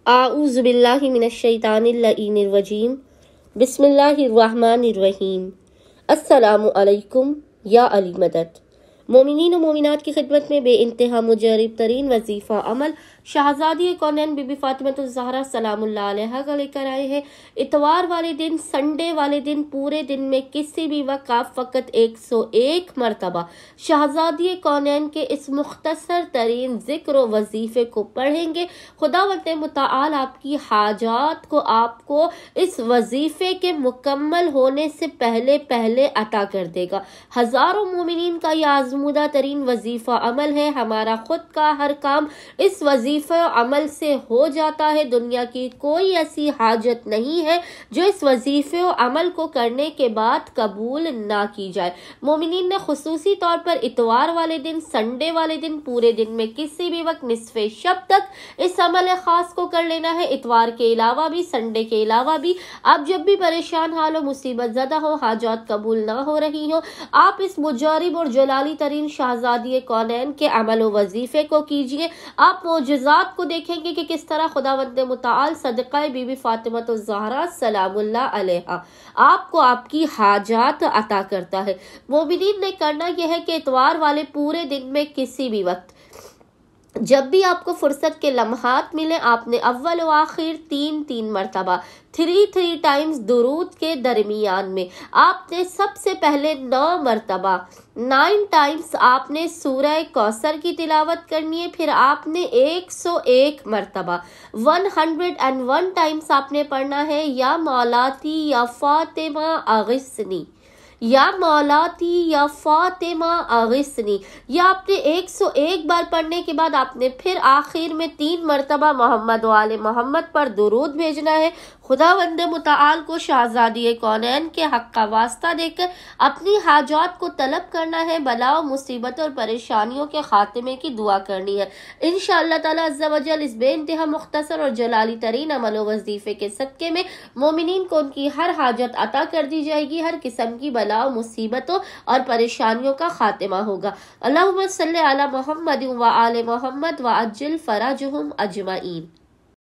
اعوذ باللہ من الشیطان اللعین الرجیم بسم اللہ الرحمن الرحیم السلام علیکم یا علی مدد۔ مومنین و مومنات کی خدمت میں بے انتہا مجرب ترین وظیفہ عمل شہزادی کونین بی بی فاطمۃ الزہرا سلام اللہ علیہا کا لے کر آئے ہیں۔ اتوار والے دن، سنڈے والے دن، پورے دن میں کسی بھی وقت آپ فقط 101 مرتبہ شہزادی کونین کے اس مختصر ترین ذکر و وظیفے کو پڑھیں گے۔ خداوند متعال آپ کی حاجات کو آپ کو اس وظیفے کے مکمل ہونے سے پہلے عطا کر دے گا۔ ہزاروں مومنین کا یہ آزمودہ ترین وظیفہ عمل ہے۔ ہمارا خود کا ہر کام اس وظیفہ عمل سے ہو جاتا ہے۔ دنیا کی کوئی ایسی حاجت نہیں ہے جو اس وظیفے عمل کو کرنے کے بعد قبول نہ کی جائے۔ مومنین نے خصوصی طور پر اتوار والے دن، سنڈے والے دن، پورے دن میں کسی بھی وقت نصف شب تک اس عمل خاص کو کر لینا ہے۔ اتوار کے علاوہ بھی، سنڈے کے علاوہ بھی آپ جب بھی پریشان حال ہو، مصیبت زدہ ہو، حاجات قبول نہ ہو رہی ہو، آپ اس مجرب اور جلالی ترین شہزادی کونین کے عمل و وظیفے کو کیجئے۔ آپ معجزات کو دیکھیں گے کہ کس طرح خداوند متعال صدقہ بی بی فاطمۃ الزہرا سلام اللہ علیہا آپ کو آپ کی حاجات عطا کرتا ہے۔ مومنین نے کرنا یہ ہے کہ اتوار والے پورے دن میں کسی بھی وقت جب بھی آپ کو فرصت کے لمحات ملیں، آپ نے اول و آخر 3 مرتبہ 3 ٹائمز درود کے درمیان میں آپ نے سب سے پہلے 9 مرتبہ 9 ٹائمز آپ نے سورہ کوثر کی تلاوت کرنی ہے۔ پھر آپ نے 101 مرتبہ 101 ٹائمز آپ نے پڑھنا ہے یا مولاتی یا فاطمہ اغثنی، یا مولاتی یا فاطمہ اغثنی، یا آپ نے 101 بار پڑھنے کے بعد آپ نے پھر آخر میں 3 مرتبہ محمد و آل محمد پر درود بھیجنا ہے۔ خداوند متعال کو شہزادی کونین کے حق کا واسطہ دے کر اپنی حاجات کو طلب کرنا ہے، بلا و مصیبت اور پریشانیوں کے خاتمے کی دعا کرنی ہے۔ انشاءاللہ تعالی عز و جل اس بے انتہا مختصر اور جلالی ترین عمل و وظیفے کے صدقے میں مومنین کو ان کی ہر حاجت عطا کر دی جائے گی، ہر قسم کی بلا و مصیبتوں اور پریشانیوں کا خاتمہ ہوگا۔ اللہم صلی علی محمد و آل محمد وعجل فرجہم اجمعین۔